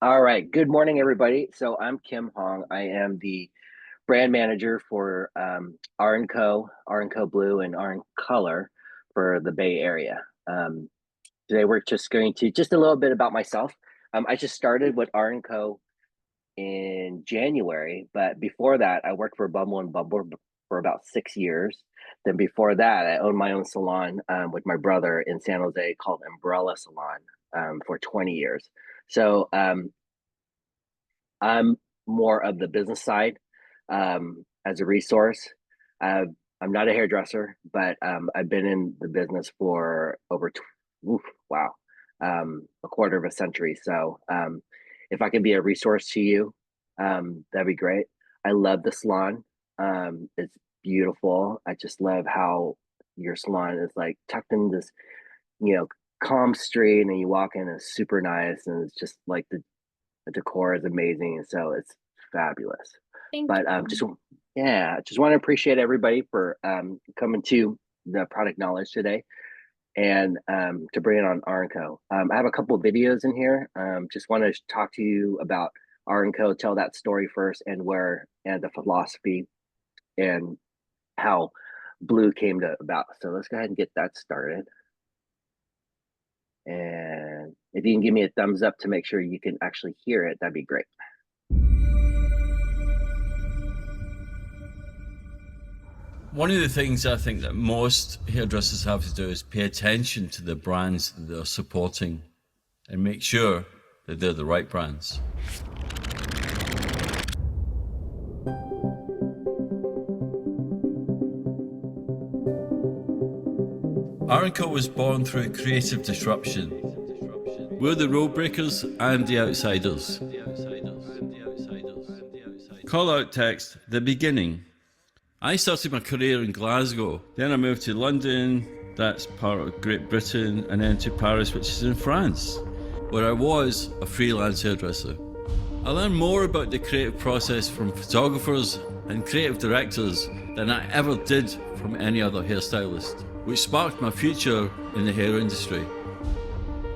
All right. Good morning, everybody. So I'm Kim Hong. I am the brand manager for R&Co, R&Co Blue, and R& Color for the Bay Area. Today, we're just going to just a little bit about myself. I just started with R&Co in January, but before that, I worked for Bumble and Bumble for about 6 years. Then before that, I owned my own salon with my brother in San Jose called Umbrella Salon for 20 years. So I'm more of the business side as a resource. Uh, I'm not a hairdresser, but I've been in the business for over, oof, wow, a quarter of a century. So if I can be a resource to you, that'd be great. I love the salon. It's beautiful. I just love how your salon is like tucked in this, you know, calm street, and you walk in, it's super nice, and it's just like the decor is amazing, and so it's fabulous. Thank But you. yeah, just want to appreciate everybody for coming to the product knowledge today and to bring it on R&Co. I have a couple of videos in here. Just want to talk to you about R&Co, tell that story first, and where and the philosophy and how Blue came to about. So let's go ahead and get that started. And if you can give me a thumbs up to make sure you can actually hear it, that'd be great. One of the things I think that most hairdressers have to do is pay attention to the brands that they're supporting and make sure that they're the right brands. R+Co was born through creative disruption. We're the rule breakers and the outsiders. Call out text, the beginning. I started my career in Glasgow, then I moved to London, that's part of Great Britain, and then to Paris, which is in France, where I was a freelance hairdresser. I learned more about the creative process from photographers and creative directors than I ever did from any other hairstylist, which sparked my future in the hair industry.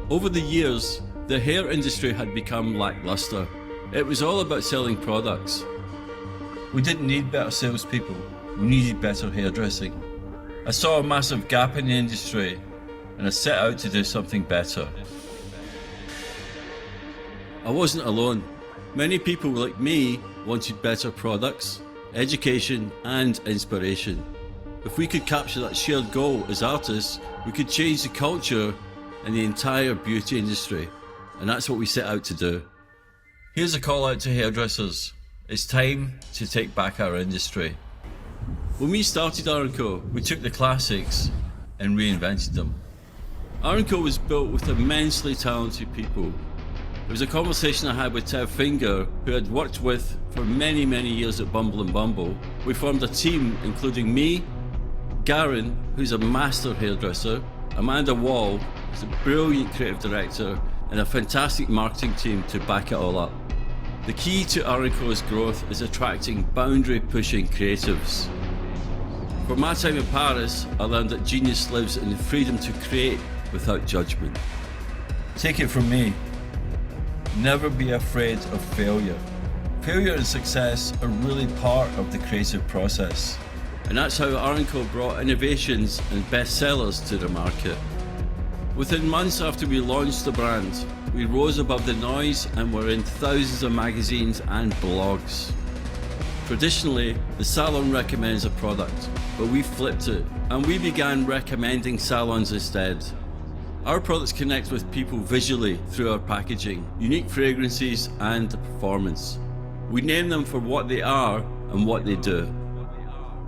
Over the years, the hair industry had become lackluster. It was all about selling products. We didn't need better salespeople, we needed better hairdressing. I saw a massive gap in the industry and I set out to do something better. I wasn't alone. Many people like me wanted better products, education and inspiration. If we could capture that shared goal as artists, we could change the culture and the entire beauty industry, and that's what we set out to do. Here's a call out to hairdressers. It's time to take back our industry. When we started R+Co, we took the classics and reinvented them. R+Co was built with immensely talented people. It was a conversation I had with Tev Finger, who I'd worked with for many years at Bumble and Bumble. We formed a team including me, Garen, who's a master hairdresser, Amanda Wall, who's a brilliant creative director, and a fantastic marketing team to back it all up. The key to R+Co's growth is attracting boundary-pushing creatives. For my time in Paris, I learned that genius lives in the freedom to create without judgment. Take it from me, never be afraid of failure. Failure and success are really part of the creative process. And that's how R+Co brought innovations and bestsellers to the market. Within months after we launched the brand, we rose above the noise and were in thousands of magazines and blogs. Traditionally, the Salon recommends a product, but we flipped it and we began recommending salons instead. Our products connect with people visually through our packaging, unique fragrances and performance. We name them for what they are and what they do.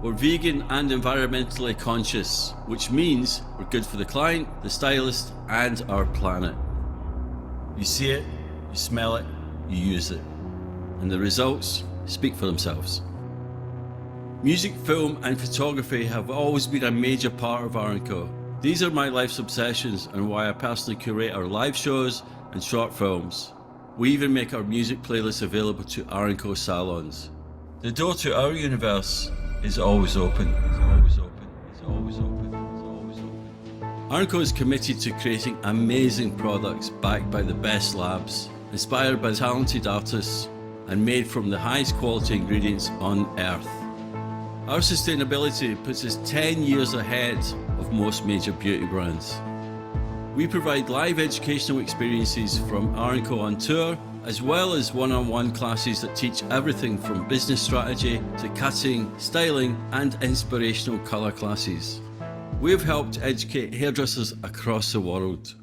We're vegan and environmentally conscious, which means we're good for the client, the stylist, and our planet. You see it, you smell it, you use it, and the results speak for themselves. Music, film, and photography have always been a major part of R+Co. These are my life's obsessions and why I personally curate our live shows and short films. We even make our music playlists available to R+Co salons. The door to our universe is always open. R+Co is committed to creating amazing products backed by the best labs. inspired by talented artists and made from the highest quality ingredients on earth. Our sustainability puts us 10 years ahead of most major beauty brands. We provide live educational experiences from R+Co on tour, as well as one-on-one classes that teach everything from business strategy to cutting, styling, and inspirational colour classes. We've helped educate hairdressers across the world.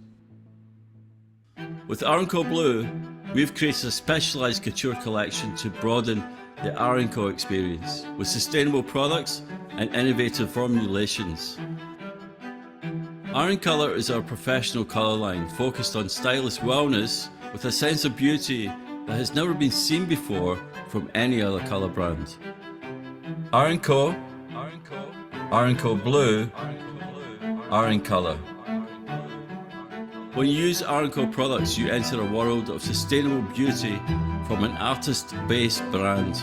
With R+Co Bleu, we've created a specialised couture collection to broaden the R+Co experience with sustainable products and innovative formulations. R+Colour is our professional colour line focused on stylish wellness with a sense of beauty that has never been seen before from any other colour brand. R+Co, R+Co Bleu, R+Colour. When you use R+Co products, you enter a world of sustainable beauty from an artist-based brand.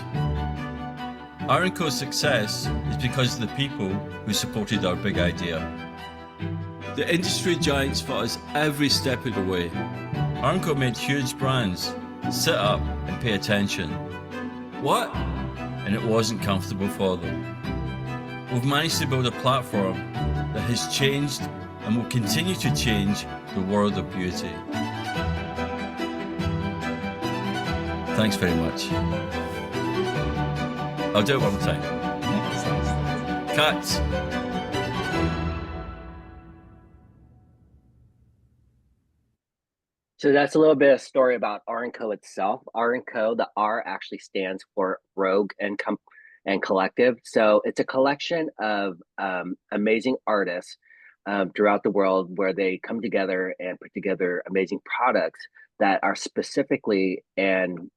R+Co's success is because of the people who supported our big idea. The industry giants fought us every step of the way. R+Co made huge brands sit up and pay attention. What? And it wasn't comfortable for them. We've managed to build a platform that has changed and will continue to change the world of beauty. Thanks very much. I'll do it one more time. Cut. So that's a little bit of story about R+Co itself. R+Co, the R actually stands for Rogue and Collective. So it's a collection of amazing artists throughout the world where they come together and put together amazing products that are specifically and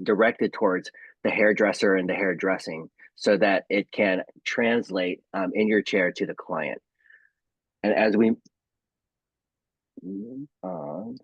directed towards the hairdresser and the hairdressing so that it can translate in your chair to the client. And as we move on,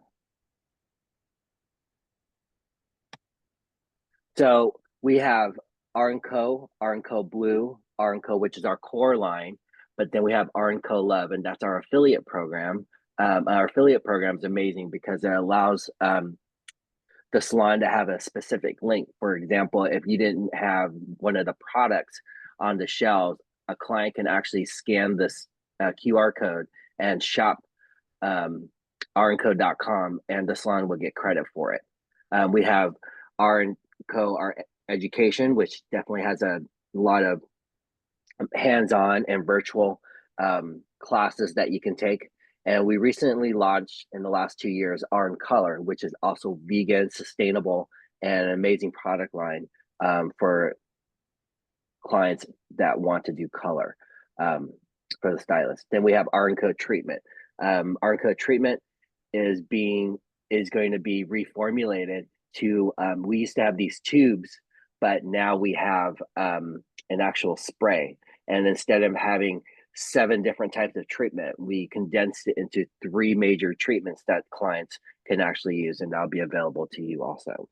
so we have R+Co, R+Co Blue, R+Co, which is our core line, but then we have R+Co Love, and that's our affiliate program. Our affiliate program is amazing because it allows the salon to have a specific link. For example, if you didn't have one of the products on the shelves, a client can actually scan this QR code and shop randco.com, and the salon will get credit for it. We have R+Co, our education, which definitely has a lot of hands-on and virtual classes that you can take. And we recently launched in the last 2 years R+Color, which is also vegan, sustainable, and an amazing product line for clients that want to do color for the stylist. Then we have R+Co Treatment. R+Co Treatment is going to be reformulated to we used to have these tubes, but now we have an actual spray. And instead of having 7 different types of treatment, we condensed it into 3 major treatments that clients can actually use, and that'll be available to you also.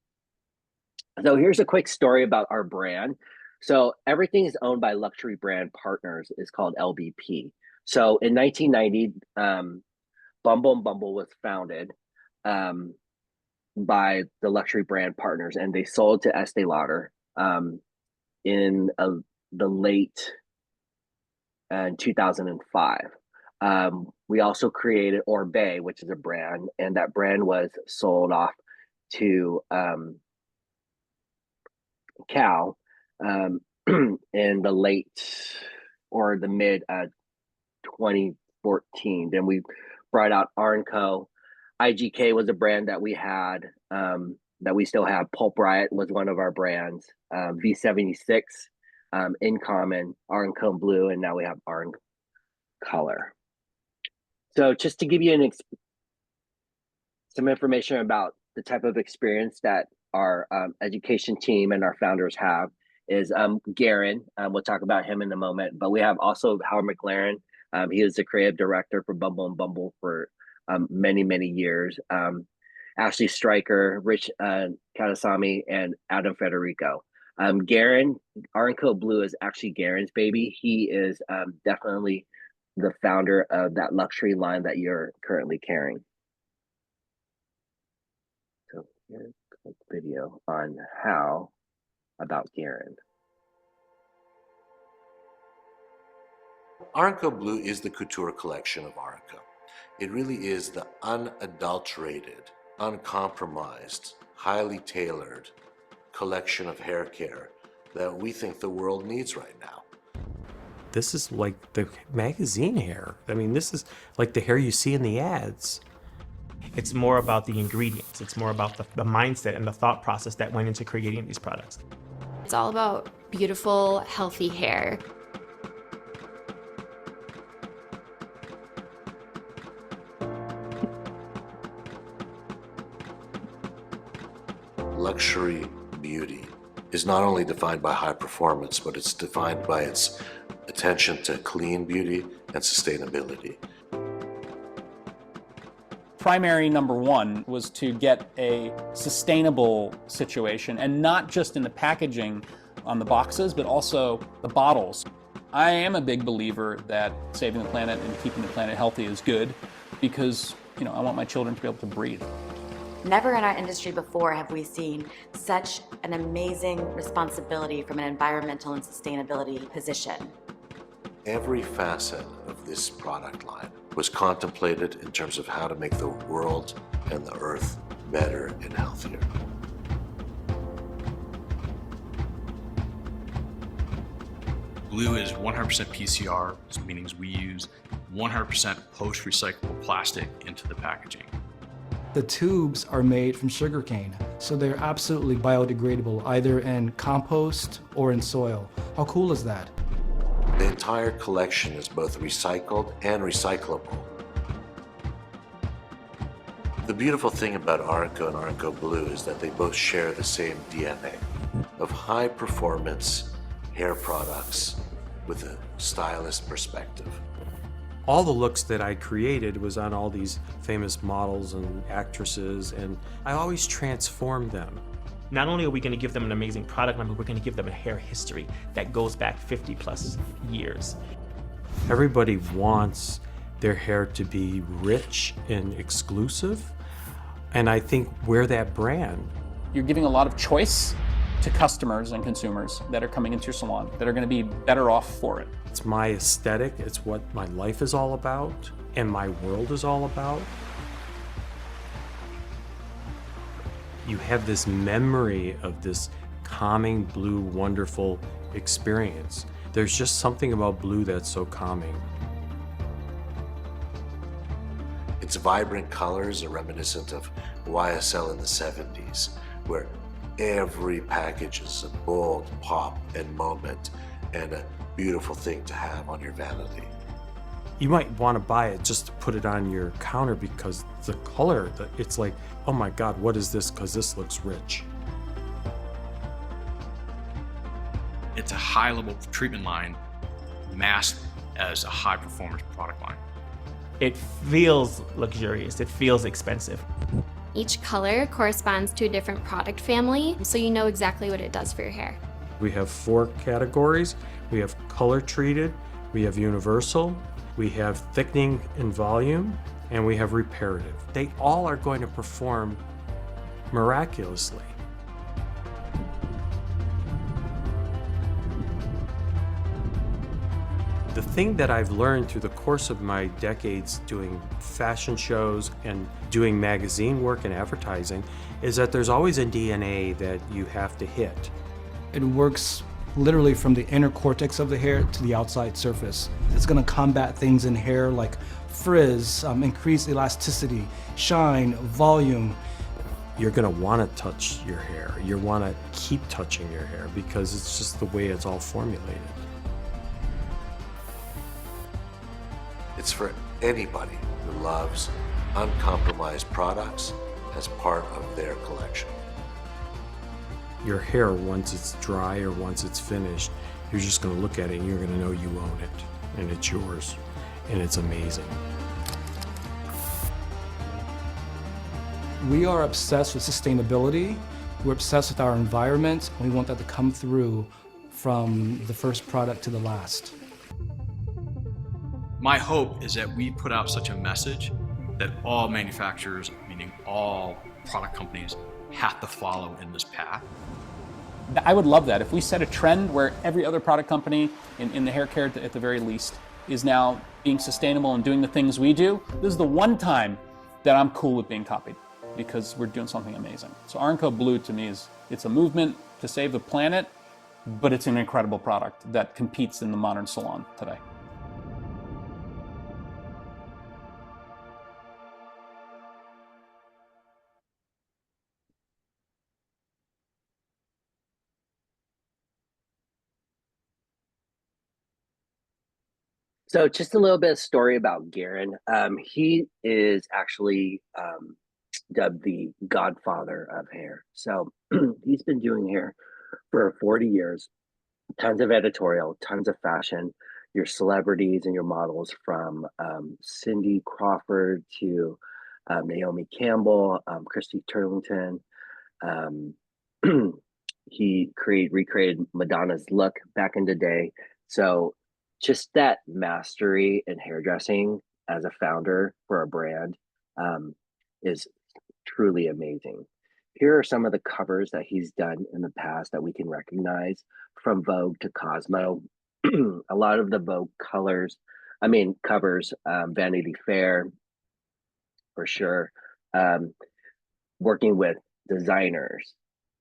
So here's a quick story about our brand. So everything is owned by luxury brand partners. It's called LBP. So in 1990, Bumble and Bumble was founded by the luxury brand partners, and they sold to Estee Lauder in the late 2005. We also created Orbe, which is a brand, and that brand was sold off to Cal in the late or the mid 2014. Then we brought out R+Co. IGK was a brand that we had that we still have. Pulp Riot was one of our brands. V76, In Common, R+Co Blue, and now we have R+Color. So just to give you some information about the type of experience that our education team and our founders have is Garen. We'll talk about him in a moment, but we have also Howard McLaren. He is the creative director for Bumble and Bumble for many, many years. Ashley Stryker, Rich Katasami, and Adam Federico. Garen, R+Co Blue is actually Garen's baby. He is definitely the founder of that luxury line that you're currently carrying. Here's a quick video on how about Garen. R+Co Bleu is the couture collection of R+Co. It really is the unadulterated, uncompromised, highly tailored collection of hair care that we think the world needs right now. This is like the magazine hair. I mean, this is like the hair you see in the ads. It's more about the ingredients. It's more about the mindset and the thought process that went into creating these products. It's all about beautiful, healthy hair. Luxury beauty is not only defined by high performance, but it's defined by its attention to clean beauty and sustainability. Primary number one was to get a sustainable situation, and not just in the packaging on the boxes, but also the bottles. I am a big believer that saving the planet and keeping the planet healthy is good because, I want my children to be able to breathe. Never in our industry before have we seen such an amazing responsibility from an environmental and sustainability position. Every facet of this product line was contemplated in terms of how to make the world and the earth better and healthier. Bleu is 100% PCR, which means we use 100% post-recyclable plastic into the packaging. The tubes are made from sugarcane, so they're absolutely biodegradable, either in compost or in soil. How cool is that? The entire collection is both recycled and recyclable. The beautiful thing about R+Co and R+Co Bleu is that they both share the same DNA of high performance hair products with a stylist perspective. All the looks that I created was on all these famous models and actresses, and I always transformed them. Not only are we going to give them an amazing product line, but we're going to give them a hair history that goes back 50 plus years. Everybody wants their hair to be rich and exclusive, and I think we're that brand. You're giving a lot of choice to customers and consumers that are coming into your salon that are going to be better off for it. It's my aesthetic, it's what my life is all about, and my world is all about. You have this memory of this calming, blue, wonderful experience. There's just something about blue that's so calming. Its vibrant colors are reminiscent of YSL in the 70s, where every package is a bold pop and moment and a beautiful thing to have on your vanity. You might want to buy it just to put it on your counter because the color, it's like, oh my God, what is this? Because this looks rich. It's a high-level treatment line masked as a high-performance product line. It feels luxurious. It feels expensive. Each color corresponds to a different product family, so you know exactly what it does for your hair. We have 4 categories. We have color treated, we have universal, we have thickening and volume, and we have reparative. They all are going to perform miraculously. The thing that I've learned through the course of my decades doing fashion shows and doing magazine work and advertising is that there's always a DNA that you have to hit. It works literally from the inner cortex of the hair to the outside surface. It's going to combat things in hair like frizz, increased elasticity, shine, volume. You're going to want to touch your hair. You want to keep touching your hair because it's just the way it's all formulated. It's for anybody who loves uncompromised products as part of their collection. Your hair, once it's dry or once it's finished, you're just going to look at it and you're going to know you own it and it's yours and it's amazing. We are obsessed with sustainability. We're obsessed with our environment, and we want that to come through from the first product to the last. My hope is that we put out such a message that all manufacturers, meaning all product companies, have to follow in this path. I would love that. If we set a trend where every other product company in the hair care at the very least is now being sustainable and doing the things we do, this is the one time that I'm cool with being copied, because we're doing something amazing. So R+Co Bleu to me it's a movement to save the planet, but it's an incredible product that competes in the modern salon today. So just a little bit of story about Garen. He is actually dubbed the godfather of hair. So he's been doing hair for 40 years, tons of editorial, tons of fashion, your celebrities and your models from Cindy Crawford to Naomi Campbell, Christy Turlington. Um, he recreated Madonna's look back in the day. So just that mastery in hairdressing as a founder for a brand is truly amazing. Here are some of the covers that he's done in the past that we can recognize, from Vogue to Cosmo. A lot of the Vogue covers, Vanity Fair for sure. Working with designers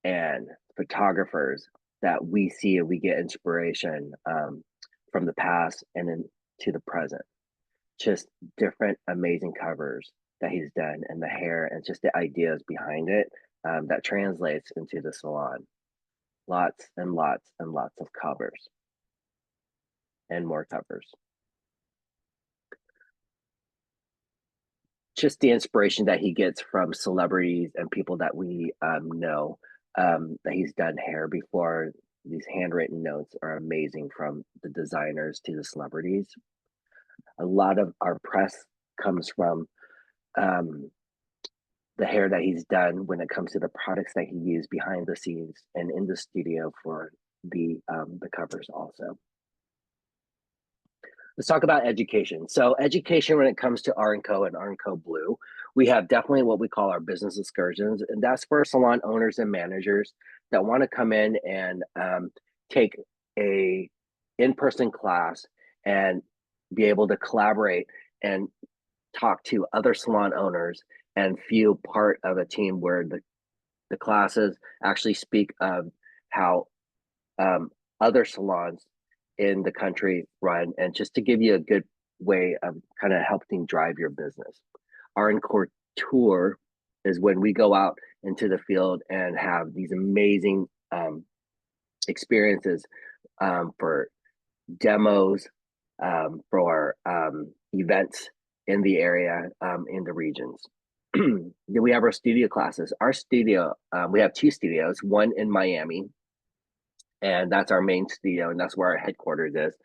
and photographers that we see and we get inspiration from the past and into the present. Just different amazing covers that he's done, and the hair and just the ideas behind it that translates into the salon. Lots and lots and lots of covers and more covers. Just the inspiration that he gets from celebrities and people that we know, that he's done hair before. These handwritten notes are amazing, from the designers to the celebrities. A lot of our press comes from the hair that he's done when it comes to the products that he used behind the scenes and in the studio for the covers also. Let's talk about education. So education when it comes to R+Co and R+Co Bleu, we have definitely what we call our business excursions, and that's for salon owners and managers that want to come in and take a in-person class and be able to collaborate and talk to other salon owners and feel part of a team, where the classes actually speak of how other salons in the country run, and just to give you a good way of kind of helping drive your business. Our encore tour is when we go out into the field and have these amazing experiences for demos, for events in the area, in the regions. Then we have our studio classes. Our studio, we have two studios, one in Miami, and that's our main studio, and that's where our headquarters is.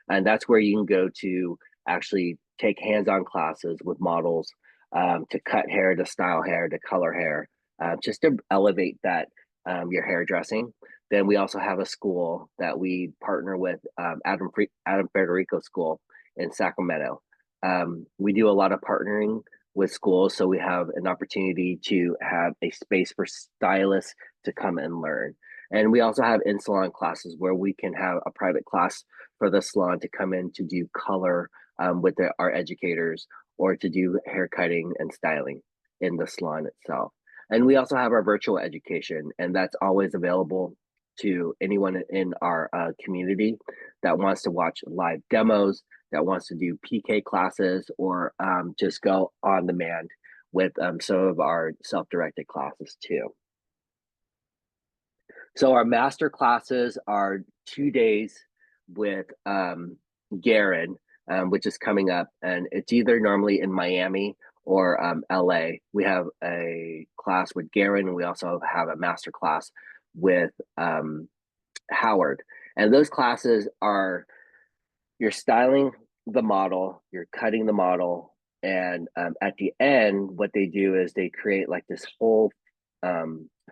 And that's where you can go to actually take hands-on classes with models, to cut hair, to style hair, to color hair, just to elevate that your hairdressing. Then we also have a school that we partner with, Adam Federico School in Sacramento. We do a lot of partnering with schools, so we have an opportunity to have a space for stylists to come and learn. And we also have in-salon classes where we can have a private class for the salon to come in to do color with our educators, or to do hair cutting and styling in the salon itself. And we also have our virtual education, and that's always available to anyone in our community that wants to watch live demos, that wants to do PK classes, or just go on demand with some of our self-directed classes too. So our master classes are 2 days with Garen, which is coming up, and it's either normally in Miami or LA. We have a class with Garen, and we also have a master class with Howard. And those classes are, you're styling the model, you're cutting the model, and at the end, what they do is they create like this whole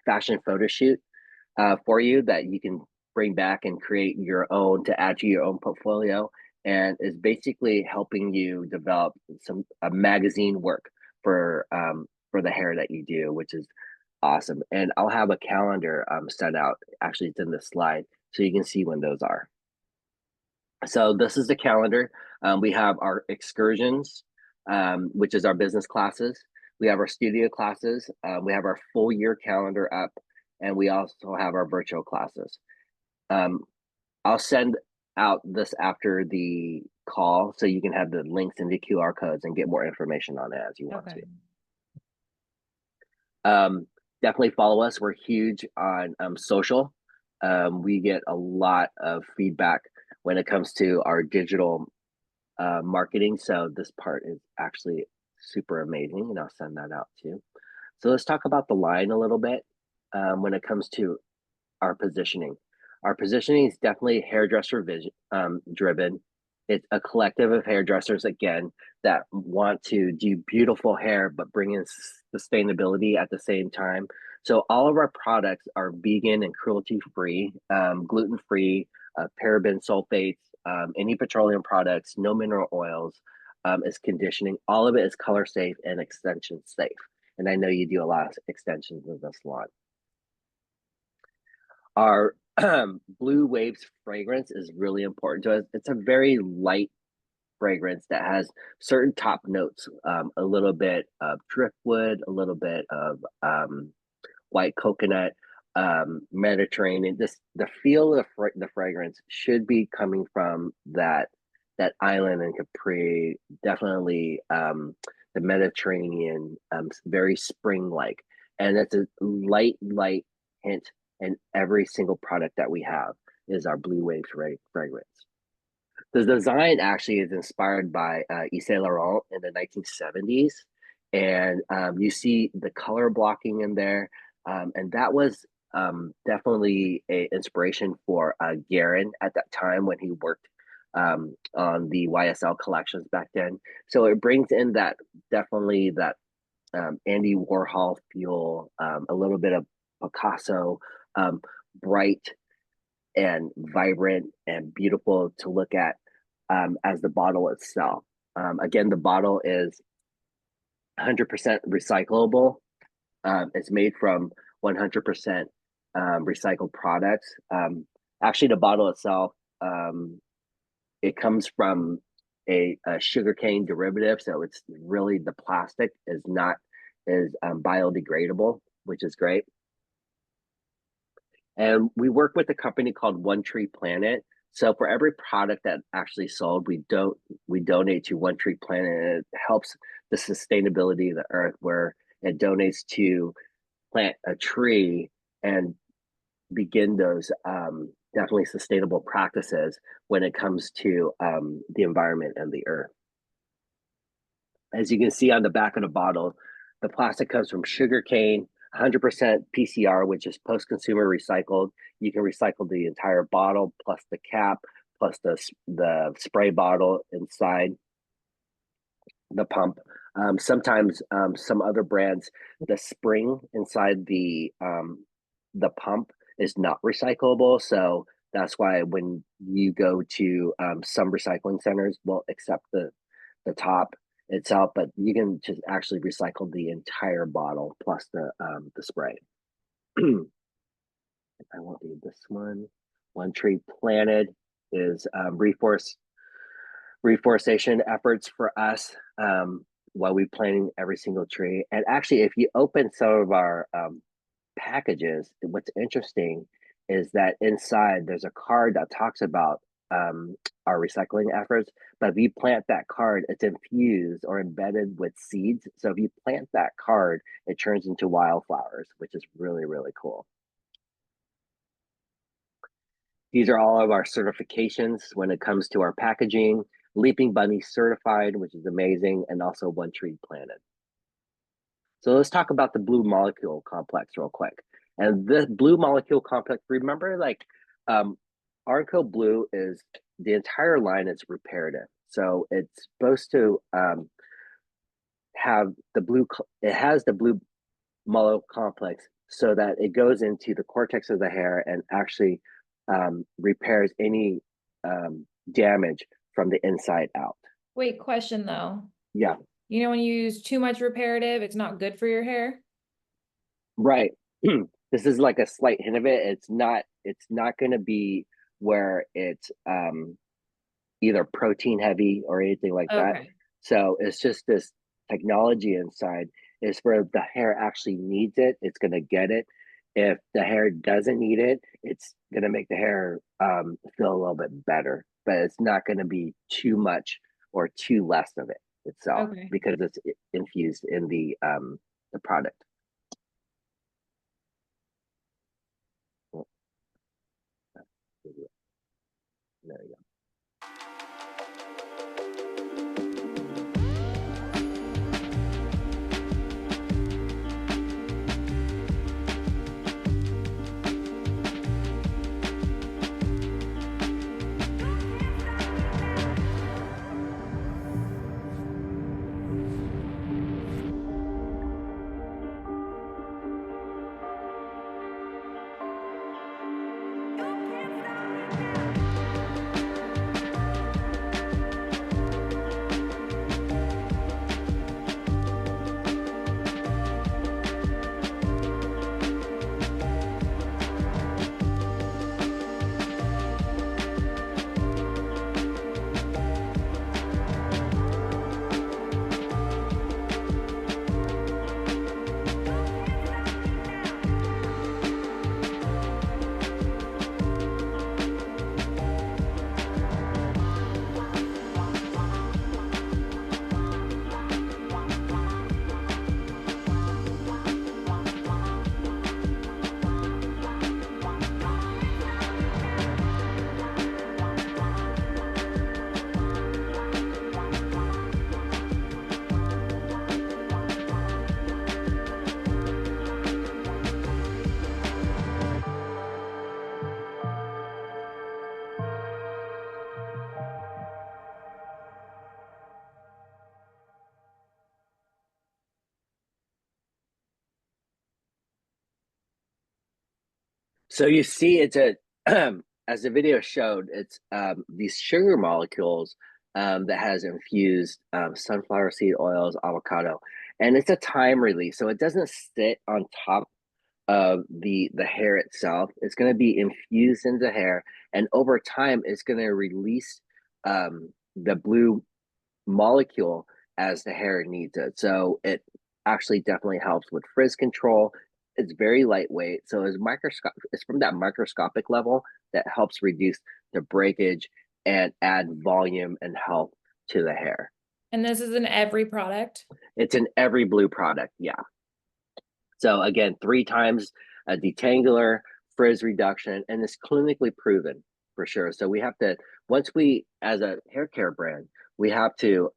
fashion photo shoot for you that you can bring back and create your own, to add to your own portfolio, and is basically helping you develop a magazine work for the hair that you do, which is Awesome. And I'll have a calendar sent out. Actually, it's in this slide, so you can see when those are. So this is the calendar. We have our excursions, which is our business classes. We have our studio classes. We have our full year calendar up, and we also have our virtual classes. I'll send out this after the call so you can have the links and the QR codes and get more information on it as you want to. Definitely follow us. We're huge on social. We get a lot of feedback when it comes to our digital marketing. So this part is actually super amazing, and I'll send that out too. So let's talk about the line a little bit when it comes to our positioning. Our positioning is definitely hairdresser driven. It's a collective of hairdressers, again, that want to do beautiful hair, but bring in sustainability at the same time. So all of our products are vegan and cruelty-free, gluten-free, paraben sulfates, any petroleum products, no mineral oils, is conditioning. All of it is color safe and extension safe. And I know you do a lot of extensions in this salon. Our Blue Waves fragrance is really important to us. It's a very light fragrance that has certain top notes, a little bit of driftwood, a little bit of white coconut, Mediterranean. The feel of the fragrance should be coming from that island in Capri. Definitely the Mediterranean, very spring-like, and it's a light hint. And every single product that we have is our Blue Waves fragrance. The design actually is inspired by Yves Saint Laurent in the 1970s. And you see the color blocking in there. And that was definitely an inspiration for Guerin at that time when he worked on the YSL collections back then. So it brings in that Andy Warhol feel, a little bit of Picasso, bright and vibrant and beautiful to look at, as the bottle itself. Again, the bottle is 100% recyclable. It's made from 100% recycled products. Actually, the bottle itself, it comes from a sugarcane derivative, so it's really, the plastic is biodegradable, which is great. And we work with a company called One Tree Planet. So for every product that actually sold, we donate to One Tree Planet. And it helps the sustainability of the earth, where it donates to plant a tree and begin those definitely sustainable practices when it comes to the environment and the earth. As you can see on the back of the bottle, the plastic comes from sugarcane, 100% PCR, which is post-consumer recycled. You can recycle the entire bottle, plus the cap, plus the spray bottle inside the pump. Sometimes some other brands, the spring inside the pump is not recyclable. So that's why when you go to some recycling centers, will accept the top itself, but you can just actually recycle the entire bottle plus the spray. I won't read this one. One Tree Planted is reforestation efforts for us while we planting every single tree. And actually, if you open some of our packages, what's interesting is that inside there's a card that talks about our recycling efforts, but if you plant that card, it's infused or embedded with seeds. So if you plant that card, it turns into wildflowers, which is really, really cool. These are all of our certifications when it comes to our packaging. Leaping Bunny certified, which is amazing, and also One Tree Planted. So let's talk about the Blue Molecule Complex real quick. And the Blue Molecule Complex, remember, like R+Co Bleu is the entire line. It's reparative, so it's supposed to have the blue. It has the Blue Molecule Complex so that it goes into the cortex of the hair and actually repairs any damage from the inside out. Wait, question though. Yeah. You know, when you use too much reparative, it's not good for your hair? Right. This is like a slight hint of it. It's not going to be where it's either protein heavy or anything like that. Okay. So it's just this technology inside is where the hair actually needs it, it's going to get it. If the hair doesn't need it, it's going to make the hair feel a little bit better, but it's not going to be too much or too less of it itself Okay. because it's infused in the product. There you go. So you see, it's a as the video showed, it's these sugar molecules that has infused sunflower seed oils, avocado, and it's a time release, so it doesn't sit on top of the hair itself. It's going to be infused into hair, and over time, it's going to release the blue molecule as the hair needs it. So it actually definitely helps with frizz control. It's very lightweight, so it's from that microscopic level that helps reduce the breakage and add volume and health to the hair. And this is in every product? It's in every Bleu product, yeah. So again, 3 times a detangler, frizz reduction, and it's clinically proven for sure. So we have to, once we, as a hair care brand, we have to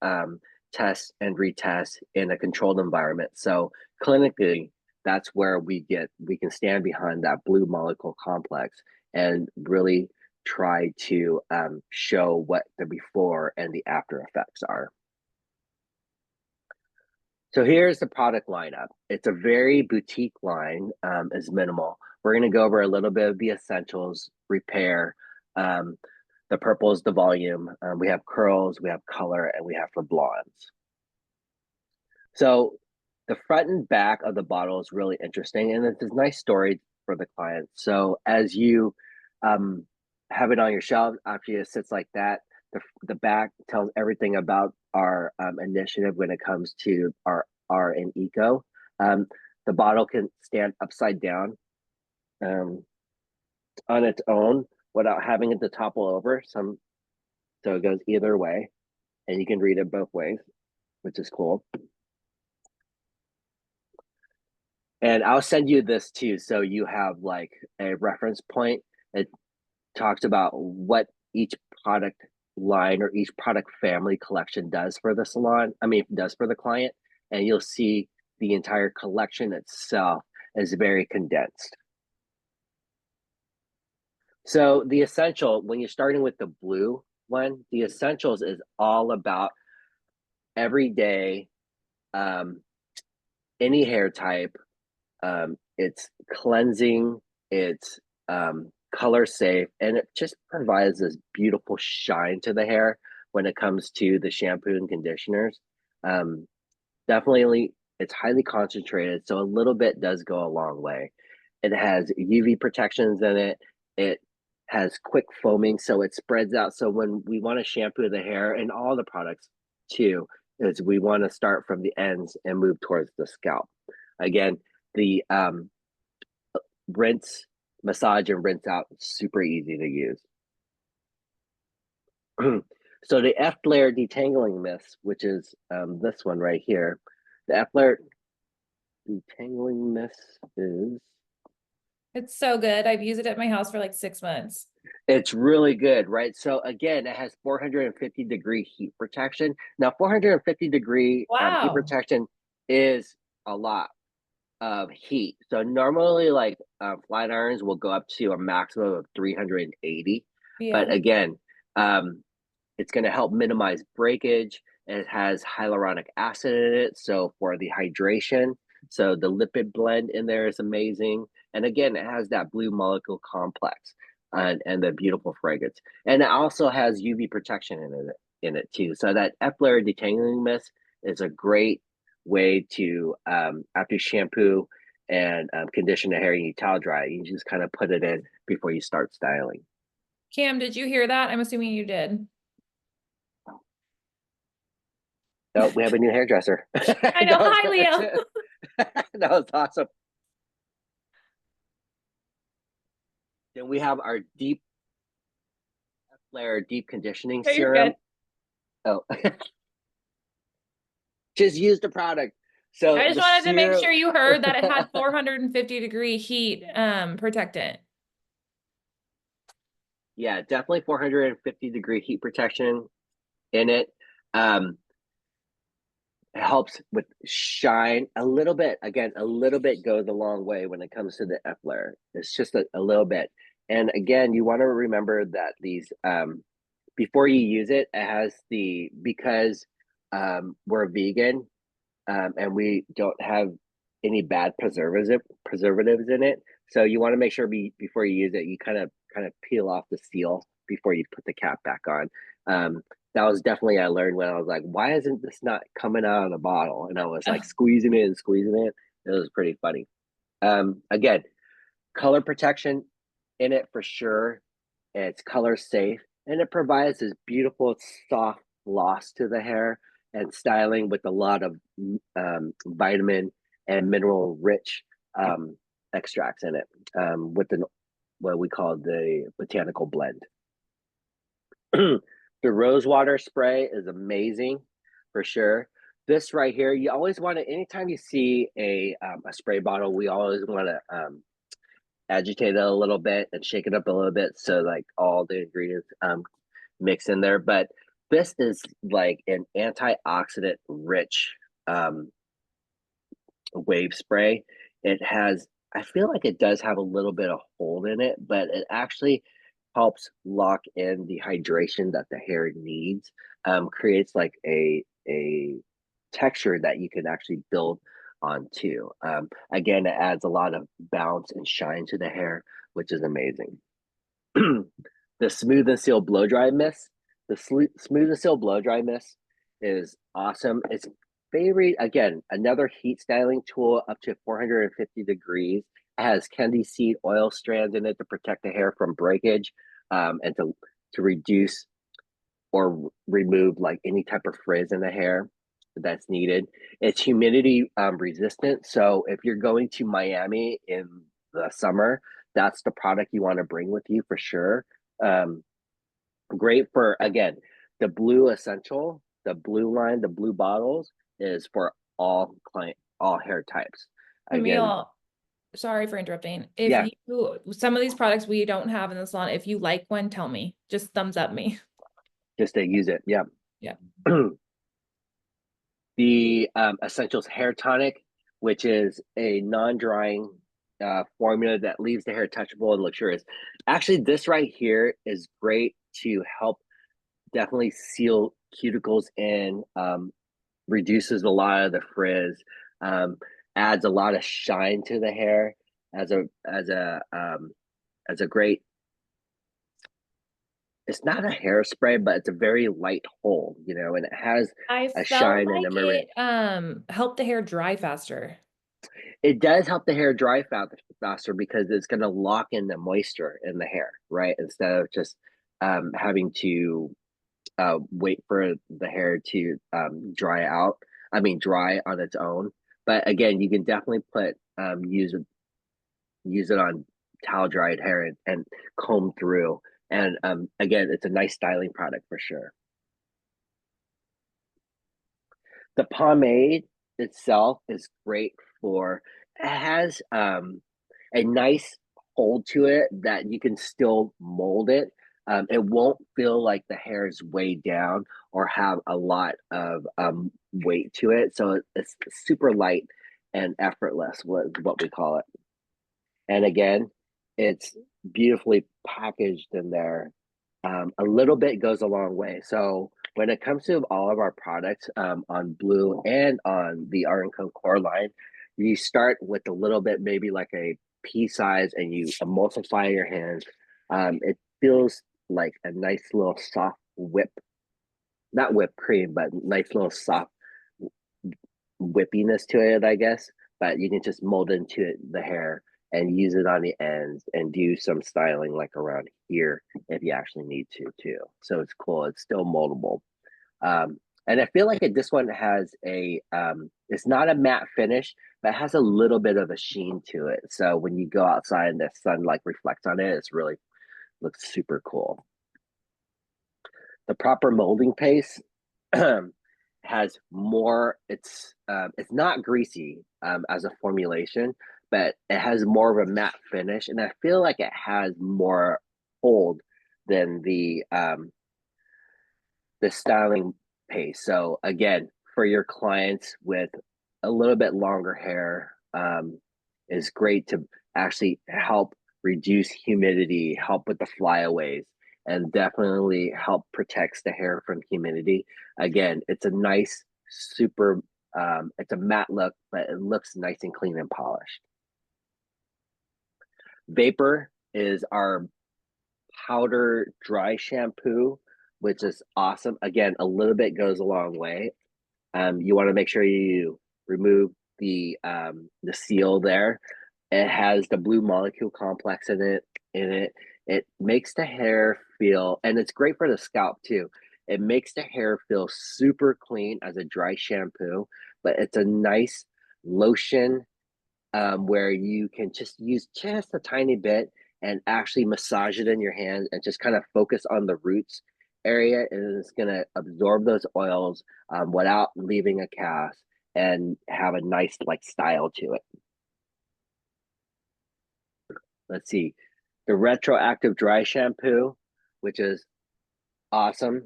test and retest in a controlled environment. So clinically, that's where we can stand behind that blue molecule complex and really try to show what the before and the after effects are. So here's the product lineup. It's a very boutique line, is minimal. We're going to go over a little bit of the essentials, repair. The purple is the volume. We have curls, we have color, and we have for blondes. So the front and back of the bottle is really interesting, and it's a nice story for the client. So as you have it on your shelf, after it sits like that, the back tells everything about our initiative when it comes to our R and Eco. The bottle can stand upside down on its own without having it to topple over. So it goes either way, and you can read it both ways, which is cool. And I'll send you this too, so you have like a reference point. It talks about what each product line or each product family collection does for the salon. Does for the client, and you'll see the entire collection itself is very condensed. So the essential, when you're starting with the blue one, the essentials is all about everyday, any hair type. It's cleansing, it's color safe, and it just provides this beautiful shine to the hair when it comes to the shampoo and conditioners. Definitely it's highly concentrated, so a little bit does go a long way. It has UV protections in it. It has quick foaming, so it spreads out. So when we want to shampoo the hair, and all the products too, is we want to start from the ends and move towards the scalp. Again, the rinse, massage, and rinse out, super easy to use. So the F layer detangling mist, which is this one right here, the F layer detangling mist is, It's so good. I've used it at my house for like 6 months. it's really good, right? So again, it has 450-degree heat protection. Now, 450-degree heat Wow. protection is a lot of heat. So normally, like flat irons will go up to a maximum of 380. But Yeah. again, it's going to help minimize breakage. It has hyaluronic acid in it, so for the hydration. So the lipid blend in there is amazing. And again, it has that blue molecule complex and the beautiful fragrance. And it also has UV protection in it too. So that F layer detangling mist is a great way to after shampoo and condition the hair and you towel dry, you just kind of put it in before you start styling. Cam, did you hear that? I'm assuming you did. Oh, we have a new hairdresser. I know. Hi, Leo. That was awesome. Then we have our deep layer deep conditioning No, you're serum. good. Oh, just use the product. So I just the wanted to make serum, sure you heard that it had 450-degree heat protectant. yeah, definitely 450-degree heat protection in it. It helps with shine a little bit. Again, a little bit goes a long way when it comes to the F layer. It's just a little bit. And again, you want to remember that these before you use it, it has the, because we're vegan and we don't have any bad preservatives in it. So you want to make sure before you use it, you kind of peel off the seal before you put the cap back on. That was definitely, I learned when I was like, why isn't this not coming out of the bottle? And I was like squeezing it and squeezing it. It was pretty funny. Again, color protection in it for sure. It's color safe and it provides this beautiful soft gloss to the hair and styling with a lot of vitamin and mineral rich extracts in it with what we call the botanical blend. The rose water spray is amazing for sure. This right here, you always want to, anytime you see a spray bottle, we always want to agitate it a little bit and shake it up a little bit so like all the ingredients mix in there. But this is like an antioxidant rich wave spray. It has, I feel like it does have a little bit of hold in it, but it actually helps lock in the hydration that the hair needs. Creates like a texture that you can actually build onto. Again, it adds a lot of bounce and shine to the hair, which is amazing. The Smooth and Seal Blow Dry Mist. The Smooth and Seal Blow Dry Mist is awesome. It's very, again, another heat styling tool up to 450 degrees. It has candy seed oil strands in it to protect the hair from breakage and to reduce or remove like any type of frizz in the hair that's needed. It's humidity resistant. So if you're going to Miami in the summer, that's the product you want to bring with you for sure. Great for, again, the Bleu Essential, the Blue line, the Blue bottles is for all hair types. Again, Camille, sorry for interrupting. If yeah, some of these products we don't have in the salon, if you like one, tell me. Just thumbs up me. just to use it. Yeah. Yeah. The Essentials Hair Tonic, which is a non-drying formula that leaves the hair touchable and luxurious. Actually, this right here is great to help definitely seal cuticles in, reduces a lot of the frizz, adds a lot of shine to the hair as a great it's not a hairspray, but it's a very light hold, you know, and it has I a felt shine and a like marin. it helped the hair dry faster. It does help the hair dry faster because it's going to lock in the moisture in the hair, right? Instead of just having to wait for the hair to dry out. I mean, dry on its own. But again, you can definitely put use it on towel dried hair and comb through. And again, it's a nice styling product for sure. The pomade itself is great for, it has a nice hold to it that you can still mold it. It won't feel like the hair is weighed down or have a lot of weight to it. So it's super light and effortless, what we call it. And again, it's beautifully packaged in there. A little bit goes a long way. So when it comes to all of our products on Blue and on the R+Co core line, you start with a little bit, maybe like a pea size, and you emulsify your hands. It feels like a nice little soft whip, not whipped cream, but nice little soft whippiness to it, I guess. But you can just mold into it, the hair and use it on the ends and do some styling like around here if you actually need to too. So it's cool. It's still moldable. And I feel like this one has it's not a matte finish, but it has a little bit of a sheen to it. So when you go outside and the sun like reflects on it, it's really looks super cool. The proper molding paste has more, it's not greasy as a formulation, but it has more of a matte finish, and I feel like it has more hold than the styling paste. So again, for your clients with a little bit longer hair, is great to actually help reduce humidity, help with the flyaways, and definitely help protects the hair from humidity. Again, it's a nice, super, it's a matte look, but it looks nice and clean and polished. Vapor is our powder dry shampoo, which is awesome. Again, a little bit goes a long way. You want to make sure you remove the seal there. It has the blue molecule complex in it. It makes the hair feel, and it's great for the scalp too. It makes the hair feel super clean as a dry shampoo, but it's a nice lotion where you can just use just a tiny bit and actually massage it in your hand and just kind of focus on the roots area, and it's going to absorb those oils without leaving a cast and have a nice like style to it. Let's see, the retroactive dry shampoo, which is awesome.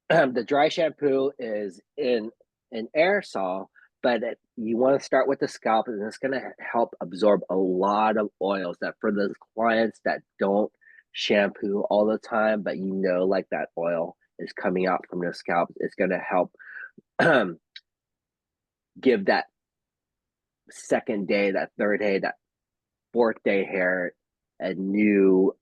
The dry shampoo is in an aerosol, but you want to start with the scalp, and it's going to help absorb a lot of oils that for those clients that don't shampoo all the time, but you know, like that oil is coming out from their scalp, it's going to help give that second day, that third day, that fourth day hair a new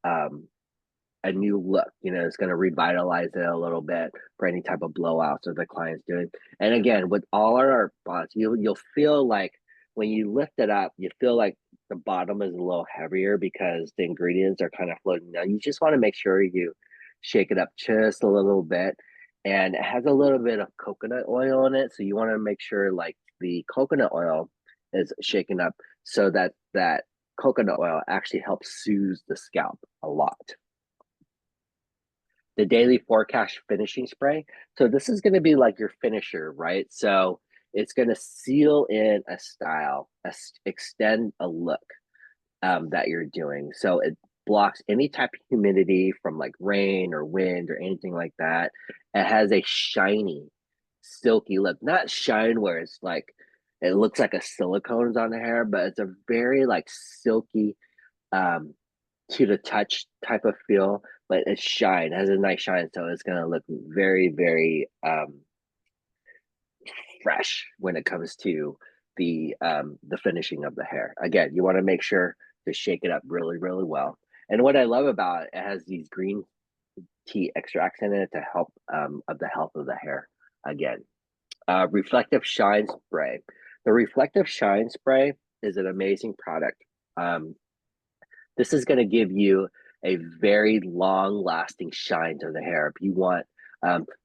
look. You know, it's going to revitalize it a little bit for any type of blowouts or the client's doing. And again, with all our spots, you'll feel like when you lift it up, you feel like the bottom is a little heavier because the ingredients are kind of floating down. You just want to make sure you shake it up just a little bit. And it has a little bit of coconut oil in it, so you want to make sure like the coconut oil is shaken up so that that coconut oil actually helps soothe the scalp a lot. The daily forecast finishing spray. So this is going to be like your finisher, right? So it's going to seal in a style, extend a look that you're doing. So it blocks any type of humidity from like rain or wind or anything like that. It has a shiny, silky look, not shine where it's like, it looks like a silicone's on the hair, but it's a very like silky, to the touch type of feel, but it's shine, it has a nice shine, so it's gonna look very, very fresh when it comes to the finishing of the hair. Again, you want to make sure to shake it up really, really well. And what I love about it, it has these green tea extracts in it to help of the health of the hair again. Reflective shine spray. The reflective shine spray is an amazing product. This is going to give you a very long lasting shine to the hair. If you want,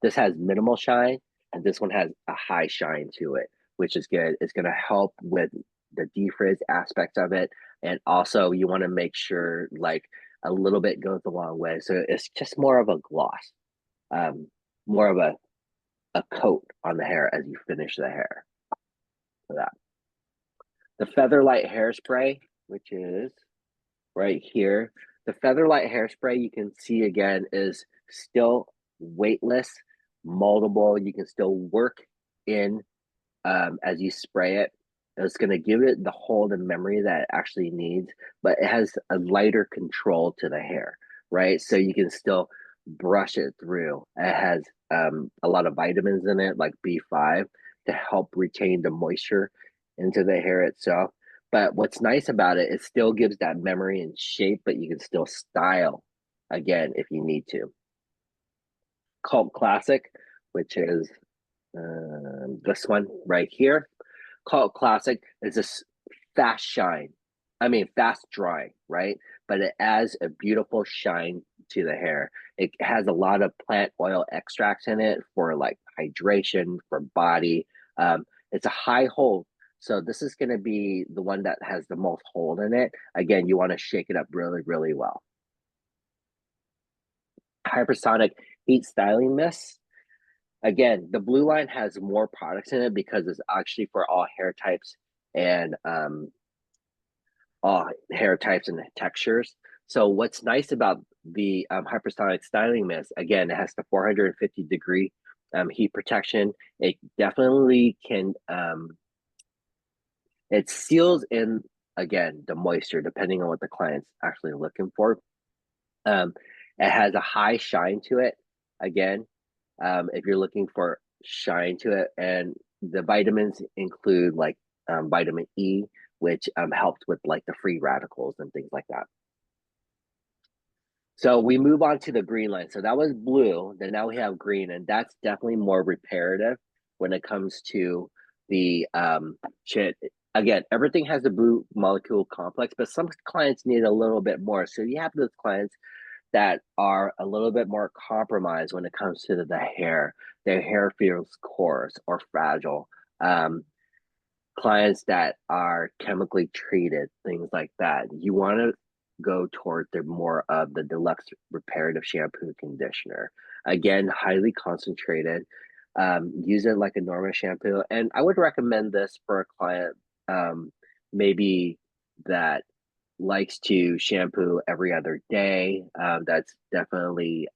this has minimal shine and this one has a high shine to it, which is good. It's going to help with the defrizz aspects of it. And also you want to make sure like a little bit goes a long way. So it's just more of a gloss, more of a coat on the hair as you finish the hair for that. The Featherlight hairspray, which is right here. The Featherlight hairspray, you can see again, is still weightless, moldable. You can still work in as you spray it. It's going to give it the hold and memory that it actually needs, but it has a lighter control to the hair, right? So you can still brush it through. It has a lot of vitamins in it, like B5, to help retain the moisture into the hair itself. But what's nice about it, it still gives that memory and shape, but you can still style again if you need to. Cult Classic, which is this one right here. Cult Classic is this fast shine. I mean, fast dry, right? But it adds a beautiful shine to the hair. It has a lot of plant oil extracts in it for like hydration, for body. It's a high hold. So this is going to be the one that has the most hold in it. Again, you want to shake it up really, really well. Hypersonic Heat Styling Mist. Again, the Blue line has more products in it because it's actually for all hair types and textures. So what's nice about the Hypersonic Styling Mist, again, it has the 450-degree heat protection. It definitely can, it seals in, again, the moisture, depending on what the client's actually looking for. It has a high shine to it, again, if you're looking for shine to it. And the vitamins include like vitamin E, which helps with like the free radicals and things like that. So we move on to the green line. So that was blue. Then now we have green, and that's definitely more reparative when it comes to the shit. Again, everything has the blue molecule complex, but some clients need a little bit more. So you have those clients that are a little bit more compromised when it comes to the hair. Their hair feels coarse or fragile. Clients that are chemically treated, things like that. You want to go toward the more of the deluxe reparative shampoo conditioner. Again, highly concentrated. Use it like a normal shampoo. And I would recommend this for a client maybe that likes to shampoo every other day. That's definitely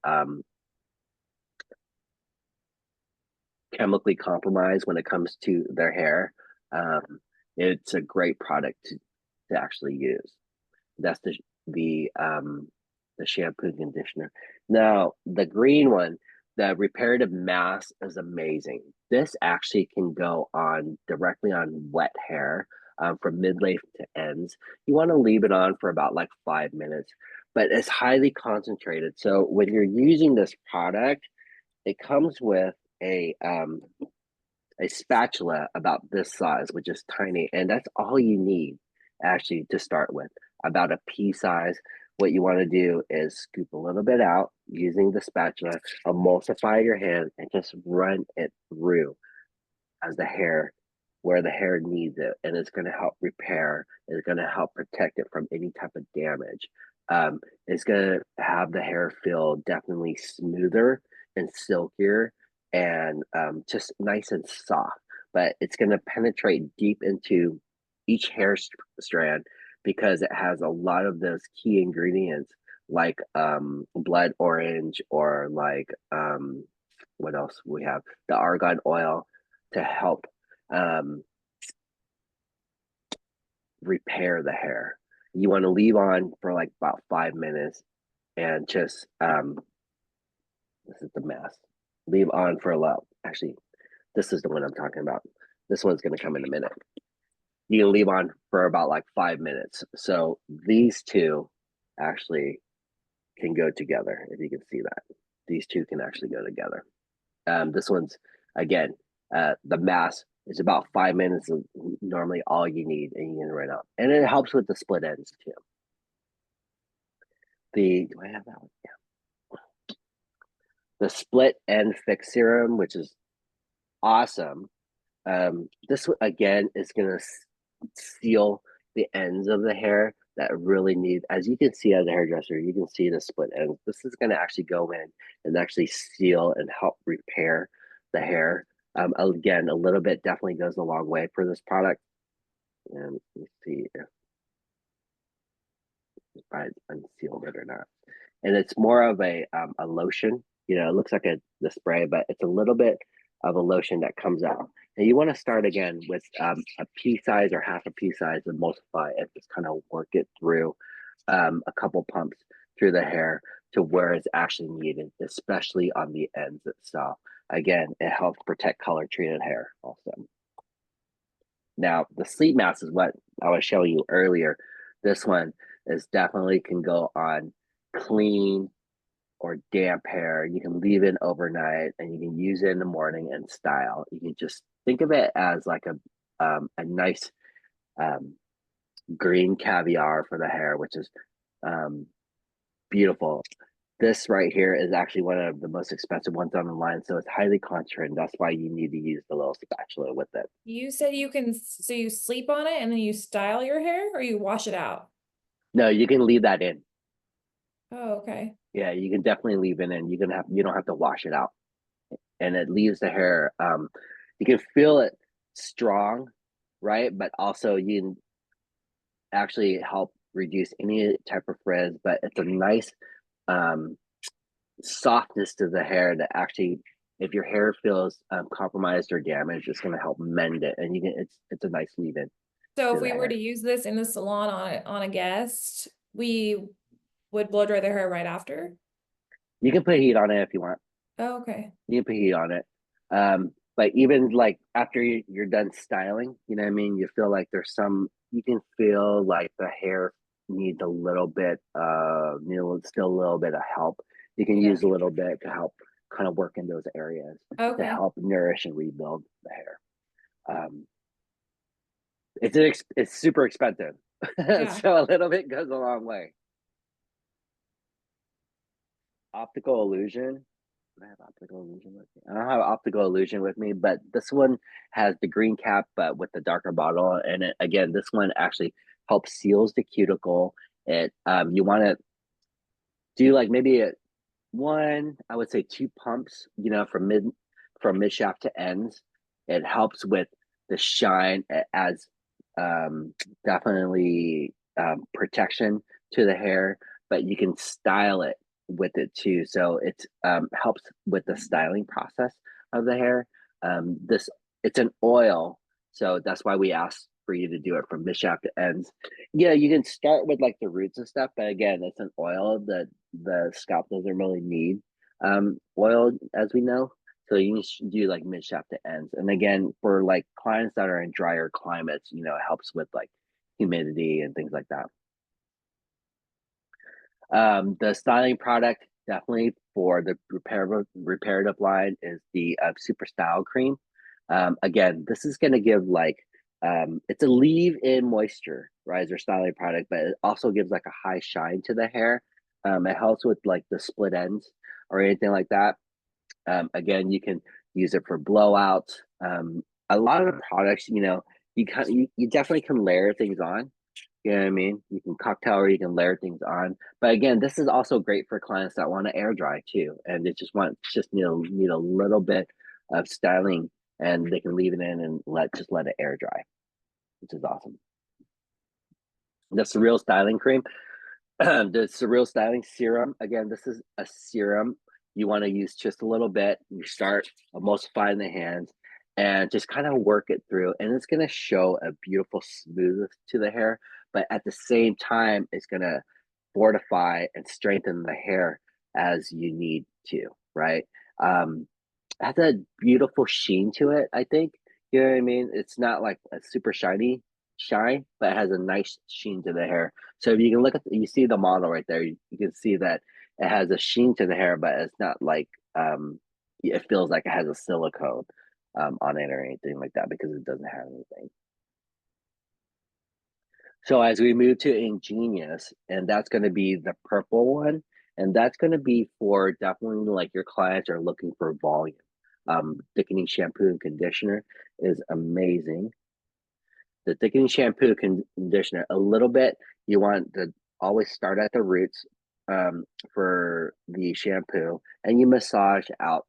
chemically compromised when it comes to their hair. It's a great product to actually use. That's the shampoo conditioner. Now the green one, the reparative mask, is amazing. This actually can go on directly on wet hair. From mid-length to ends. You want to leave it on for about like 5 minutes, but it's highly concentrated. So when you're using this product, it comes with a spatula about this size, which is tiny, and that's all you need actually to start with, about a pea size. What you want to do is scoop a little bit out using the spatula, emulsify your hand, and just run it through as the hair, where the hair needs it, and it's going to help repair. It's going to help protect it from any type of damage. It's going to have the hair feel definitely smoother and silkier and just nice and soft. But it's going to penetrate deep into each hair strand because it has a lot of those key ingredients like blood orange, or like what else we have, the argan oil, to help repair the hair. You want to leave on for like about 5 minutes and just this is the mask. Leave on for a lot. Actually, this is the one I'm talking about. This one's going to come in a minute. You can leave on for about like 5 minutes. So these two actually can go together, if you can see that. these two can actually go together. This one's, again, the mass is about 5 minutes of normally all you need, and you can run out. And it helps with the split ends too. Do I have that one? Yeah. The split end fix serum, which is awesome. This again is gonna seal the ends of the hair that really need, as you can see as a hairdresser, you can see the split ends. This is gonna actually go in and actually seal and help repair the hair. Again, a little bit definitely goes a long way for this product. And let's see if I unsealed it or not. And it's more of a lotion. You know, it looks like the spray, but it's a little bit of a lotion that comes out. And you want to start again with a pea size or half a pea size and multiply and just kind of work it through a couple pumps through the hair to where it's actually needed, especially on the ends itself. Again, it helps protect color treated hair also. Now, the sleep mask is what I was showing you earlier. This one is definitely can go on clean or damp hair. You can leave it overnight and you can use it in the morning and style. You can just think of it as like a nice green caviar for the hair, which is beautiful. This right here is actually one of the most expensive ones on the line, so it's highly concentrated. That's why you need to use the little spatula with it. You said you can, so you sleep on it and then you style your hair, or you wash it out? No, you can leave that in. Oh, okay. Yeah, you can definitely leave it in. You don't have to wash it out, and it leaves the hair. You can feel it strong, right? But also you can actually help reduce any type of frizz. But it's a nice softness to the hair that actually, if your hair feels compromised or damaged, it's going to help mend it, and you can. It's a nice leave-in. So if we were to use this in the salon on a guest, we would blow dry their hair right after? You can put heat on it if you want. Oh, okay. You can put heat on it. But even like after you're done styling, you know what I mean? You feel like you can feel like the hair needs a little bit, still a little bit of help. You can use a little bit to help kind of work in those areas to help nourish and rebuild the hair. It's super expensive. So a little bit goes a long way. Optical illusion. I have optical illusion with me. I don't have optical illusion with me, but this one has the green cap, but with the darker bottle. And again, this one actually helps seals the cuticle. It you want to do like maybe I would say 2 pumps, from mid shaft to ends. It helps with the shine. It adds definitely protection to the hair, but you can style it with it too. So it helps with the styling process of the hair. It's an oil, so that's why we asked for you to do it from mid shaft to ends. Yeah, you can start with like the roots and stuff, but again, it's an oil that the scalp doesn't really need oil, as we know. So you can do like mid shaft to ends. And again, for like clients that are in drier climates, it helps with like humidity and things like that. The styling product definitely for the reparative line is the Super Style Cream. Again, this is going to give like it's a leave-in moisturizer styling product, but it also gives like a high shine to the hair. It helps with like the split ends or anything like that. Again, you can use it for blowouts. A lot of the products, you definitely can layer things on. You know what I mean? You can cocktail or you can layer things on. But again, this is also great for clients that want to air dry too, and they just need a little bit of styling, and they can leave it in and let it air dry, which is awesome. The Surreal Styling Cream, the Surreal Styling Serum. Again, this is a serum. You want to use just a little bit. You start emulsifying the hands and just kind of work it through, and it's going to show a beautiful smoothness to the hair, but at the same time it's going to fortify and strengthen the hair as you need to, right? It has a beautiful sheen to it, I think. You know what I mean? It's not like a super shine, but it has a nice sheen to the hair. So if you can you see the model right there, you can see that it has a sheen to the hair, but it's not like it feels like it has a silicone on it or anything like that because it doesn't have anything. So as we move to Ingenious, and that's going to be the purple one, and that's going to be for definitely like your clients are looking for volume. Thickening shampoo and conditioner is amazing. The thickening shampoo conditioner, a little bit, you want to always start at the roots for the shampoo, and you massage out,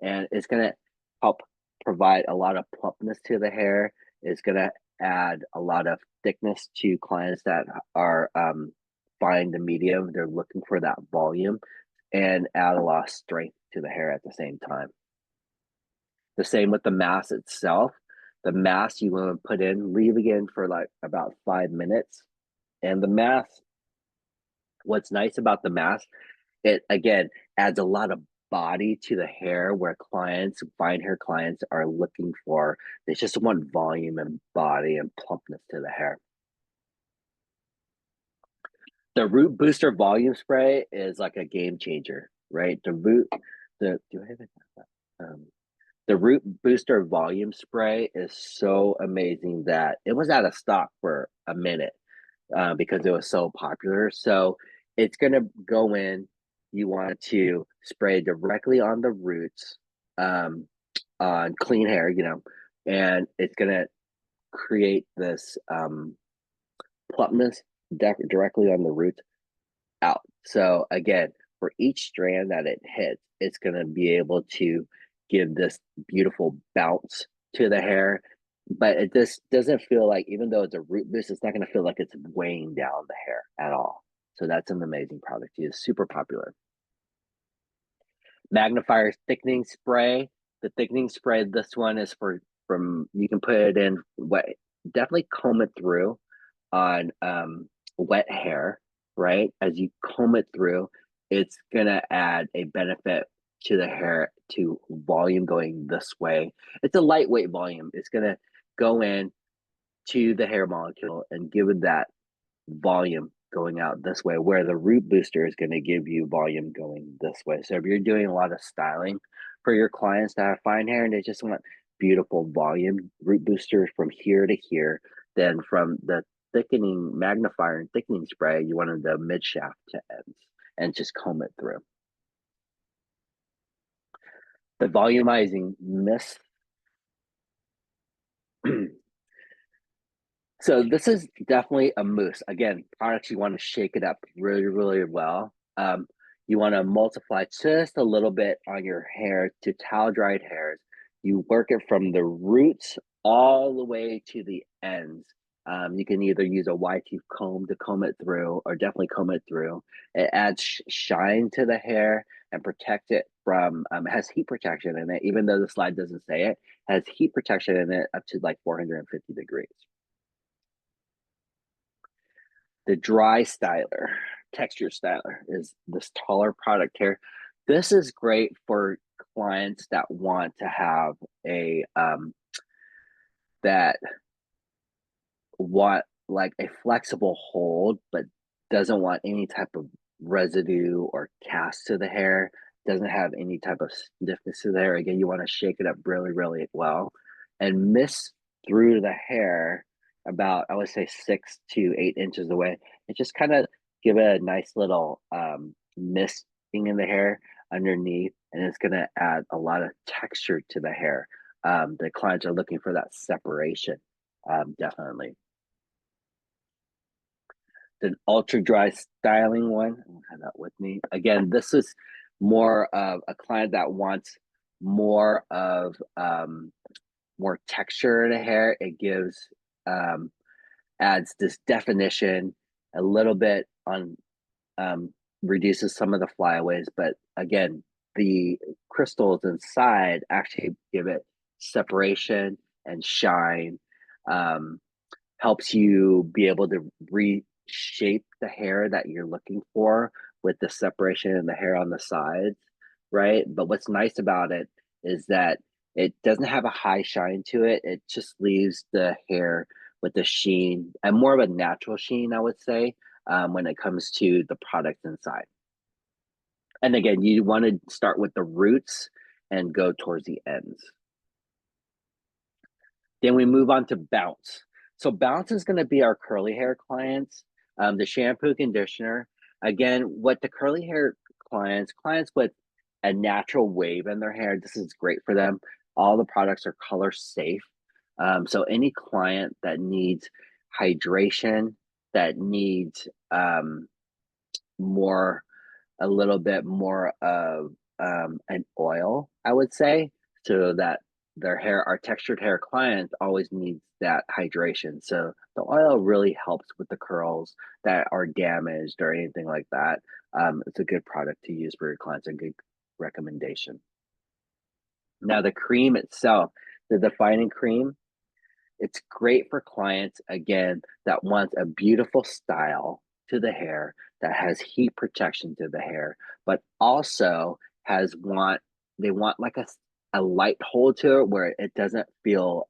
and it's going to help provide a lot of plumpness to the hair. It's going to add a lot of thickness to clients that are buying the medium. They're looking for that volume and add a lot of strength to the hair at the same time. The same with the mask itself. The mask you want to put in, leave again for like about 5 minutes. And the mask, what's nice about the mask, it again adds a lot of body to the hair where clients, fine hair clients are looking for. They just want volume and body and plumpness to the hair. The Root Booster Volume Spray is like a game changer, right? Do I have it? The Root Booster Volume Spray is so amazing that it was out of stock for a minute because it was so popular. So it's going to go in. You want to spray directly on the roots on clean hair, and it's going to create this plumpness directly on the roots out. So again, for each strand that it hits, it's going to be able to give this beautiful bounce to the hair, but it just doesn't feel like, even though it's a root boost, it's not going to feel like it's weighing down the hair at all. So that's an amazing product. It's super popular. Magnifier thickening spray. The thickening spray, this one is you can put it in wet, definitely comb it through on wet hair, right? As you comb it through, it's gonna add a benefit to the hair, to volume going this way. It's a lightweight volume. It's gonna go in to the hair molecule and give it that volume going out this way, where the root booster is going to give you volume going this way. So if you're doing a lot of styling for your clients that have fine hair and they just want beautiful volume, root boosters from here to here, then from the thickening magnifier and thickening spray, you wanted the mid shaft to ends and just comb it through. The volumizing mist. So this is definitely a mousse. Again, products you want to shake it up really, really well. You want to multiply just a little bit on your hair to towel dried hairs. You work it from the roots all the way to the ends. You can either use a wide tooth comb to comb it through, or definitely comb it through. It adds shine to the hair and protect it from, it has heat protection in it, even though the slide doesn't say it, has heat protection in it up to like 450 degrees. The dry styler, texture styler, is this taller product here. This is great for clients that want to have that want like a flexible hold, but doesn't want any type of residue or cast to the hair, doesn't have any type of stiffness to the hair. Again, you want to shake it up really, really well and mist through the hair about, I would say, 6 to 8 inches away, and just kind of give it a nice little misting in the hair underneath, and it's going to add a lot of texture to the hair. The clients are looking for that separation, definitely. The ultra dry styling one, I don't have that with me. Again, this is more of a client that wants more of more texture in the hair. It gives adds this definition a little bit on, reduces some of the flyaways, but again, the crystals inside actually give it separation and shine. Helps you be able to reshape the hair that you're looking for with the separation and the hair on the sides, right? But what's nice about it is that it doesn't have a high shine to it. It just leaves the hair with the sheen, and more of a natural sheen, I would say, when it comes to the product inside. And again, you want to start with the roots and go towards the ends. Then we move on to Bounce. So Bounce is going to be our curly hair clients. The shampoo conditioner. Again, what the curly hair clients with a natural wave in their hair, this is great for them. All the products are color safe. So any client that needs hydration, that needs more, a little bit more of an oil, I would say, so that their hair, our textured hair clients always needs that hydration. So the oil really helps with the curls that are damaged or anything like that. It's a good product to use for your clients, a good recommendation. Now the cream itself, the defining cream, it's great for clients, again, that want a beautiful style to the hair, that has heat protection to the hair, but also they want like a light hold to it where it doesn't feel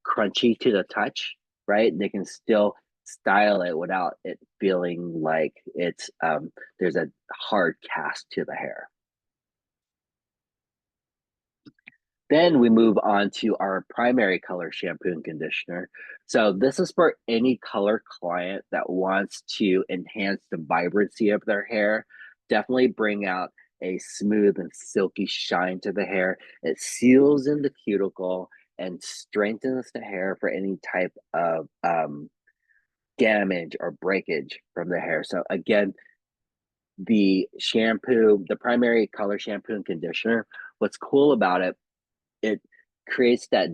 crunchy to the touch, right? They can still style it without it feeling like it's there's a hard cast to the hair. Then we move on to our primary color shampoo and conditioner. So this is for any color client that wants to enhance the vibrancy of their hair, definitely bring out a smooth and silky shine to the hair. It seals in the cuticle and strengthens the hair for any type of damage or breakage from the hair. So again, the shampoo, the primary color shampoo and conditioner, what's cool about it, it creates that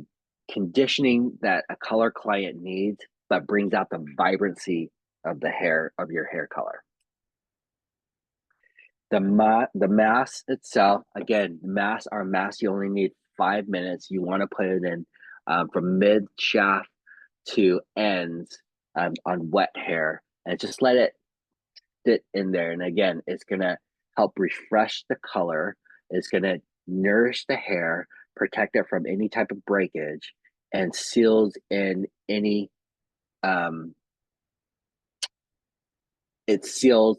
conditioning that a color client needs, but brings out the vibrancy of the hair, of your hair color. The mask itself, again, our mask, you only need 5 minutes. You want to put it in from mid shaft to ends on wet hair, and just let it sit in there. And again, it's gonna help refresh the color. It's gonna nourish the hair, protect it from any type of breakage, and seals in any it seals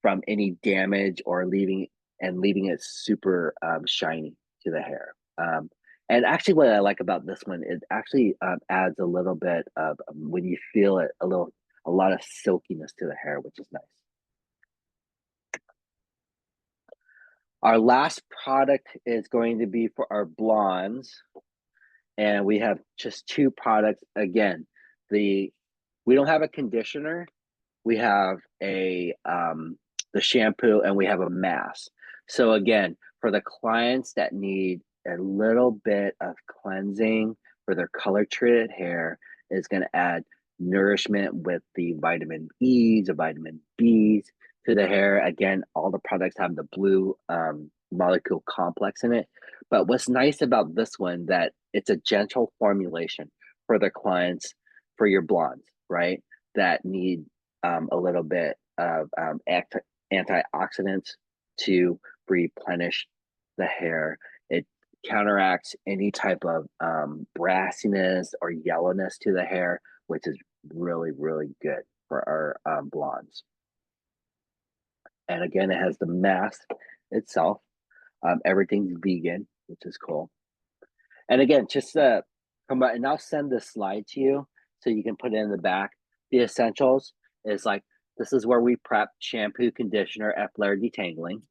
from any damage or leaving it super shiny to the hair. And actually, what I like about this one, it actually adds a little bit of when you feel it, a lot of silkiness to the hair, which is nice. Our last product is going to be for our blondes, and we have just 2 products. Again, we don't have a conditioner. We have the shampoo, and we have a mask. So again, for the clients that need a little bit of cleansing for their color treated hair, is going to add nourishment with the vitamin E's or vitamin B's to the hair. Again, all the products have the Bleu molecule complex in it. But what's nice about this one, that it's a gentle formulation for the clients, for your blondes, right? That need a little bit of antioxidants to replenish the hair. It counteracts any type of brassiness or yellowness to the hair, which is really, really good for our blondes. And again, it has the mask itself. Everything's vegan, which is cool. And again, just come back, and I'll send this slide to you so you can put it in the back. The essentials is like, this is where we prep shampoo, conditioner, flare detangling.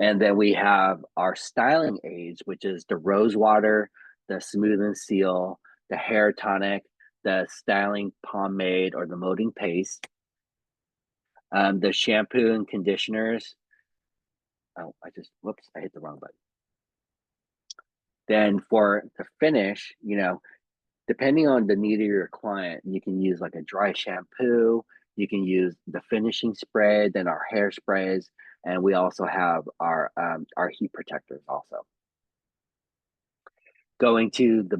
And then we have our styling aids, which is the rose water, the smooth and seal, the hair tonic, the styling pomade or the molding paste, the shampoo and conditioners. Oh, whoops, I hit the wrong button. Then for the finish, depending on the need of your client, you can use like a dry shampoo, you can use the finishing spray, then our hair sprays, and we also have our heat protectors also. Going to the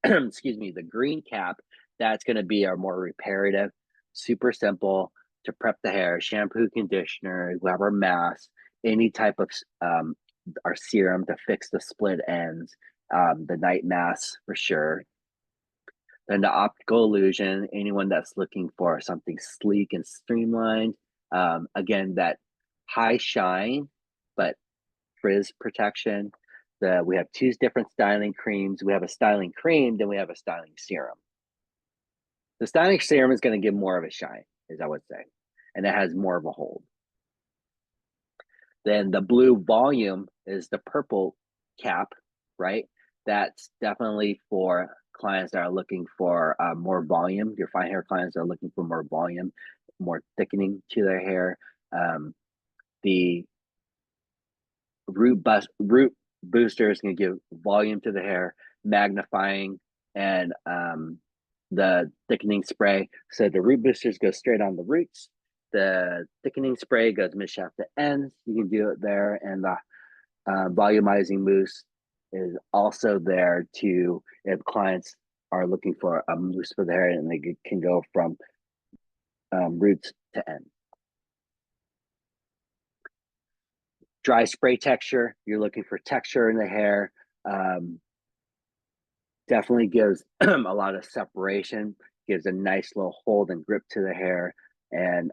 excuse me, the green cap, that's going to be our more reparative, super simple to prep the hair, shampoo, conditioner, we have our mask, any type of our serum to fix the split ends, the night mask for sure. Then the optical illusion, anyone that's looking for something sleek and streamlined, again, that high shine, but frizz protection. We have two different styling creams. We have a styling cream, then we have a styling serum. The styling serum is going to give more of a shine, as I would say, and it has more of a hold. Then the blue volume is the purple cap, right? That's definitely for clients that are looking for more volume. Your fine hair clients are looking for more volume, more thickening to their hair. The root booster is going to give volume to the hair, magnifying, and the thickening spray. So the root boosters go straight on the roots. The thickening spray goes mid shaft to ends. You can do it there, and the volumizing mousse is also there to if clients are looking for a mousse for the hair, and they can go from roots to end. Dry spray texture, you're looking for texture in the hair. Definitely gives a lot of separation, gives a nice little hold and grip to the hair. And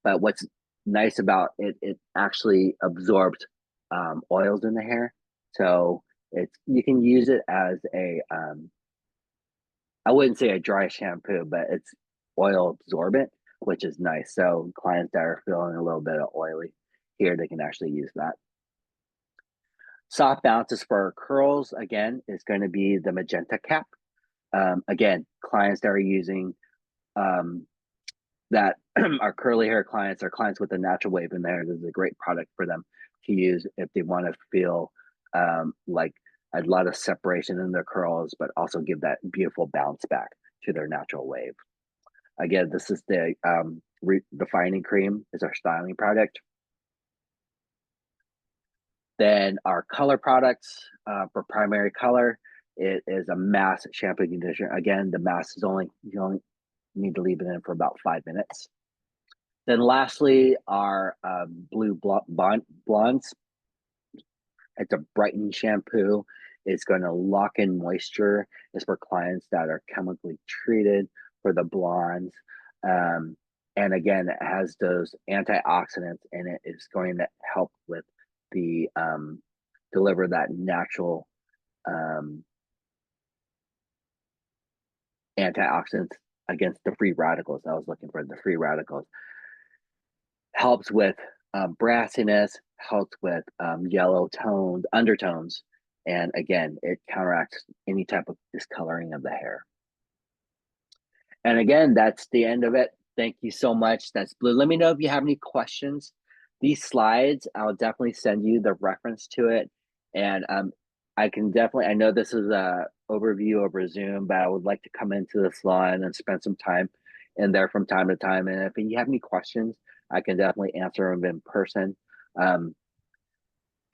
but what's nice about it, it actually absorbs oils in the hair. So you can use it as a I wouldn't say a dry shampoo, but it's oil absorbent, which is nice. So clients that are feeling a little bit of oily here, they can actually use that. Soft bounces for curls, again, is going to be the magenta cap. Again, clients that are using that are curly hair clients or clients with a natural wave in there, this is a great product for them to use if they want to feel like a lot of separation in their curls, but also give that beautiful bounce back to their natural wave. Again, this is the defining cream is our styling product. Then our color products for primary color, it is a mass shampoo conditioner. Again, the mass is you only need to leave it in for about 5 minutes. Then lastly, our blue blondes. It's a brightening shampoo. It's going to lock in moisture. It's for clients that are chemically treated for the blondes. And again, it has those antioxidants in it. It's going to help with the deliver that natural antioxidants against the free radicals. I was looking for the free radicals. Helps with brassiness, helps with yellow tones, undertones, and again, it counteracts any type of discoloring of the hair. And again, that's the end of it. Thank you so much. That's Blue. Let me know if you have any questions. These slides, I'll definitely send you the reference to it. And I can definitely, I know this is a overview over Zoom, but I would like to come into the salon and spend some time in there from time to time. And if you have any questions, I can definitely answer them in person.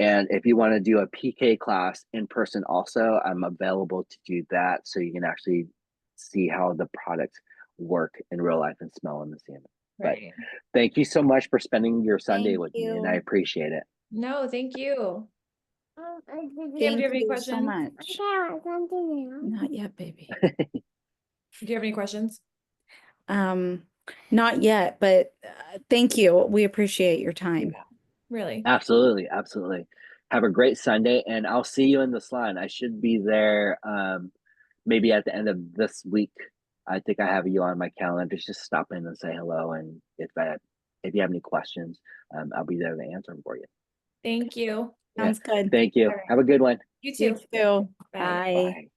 And if you want to do a PK class in person also, I'm available to do that. So you can actually see how the products work in real life and smell in the same. Right. But thank you so much for spending your Sunday with me, and I appreciate it. No, thank you. Thank do you have any you questions? so much. Not yet, baby. Do you have any questions? Not yet, but thank you. We appreciate your time. Really? Absolutely, absolutely. Have a great Sunday, and I'll see you in the salon. I should be there maybe at the end of this week. I think I have you on my calendar. Just stop in and say hello, and if you have any questions, I'll be there to answer them for you. Thank you. Sounds good. Thank you. All right. Have a good one. You too. You too. Bye. Bye. Bye.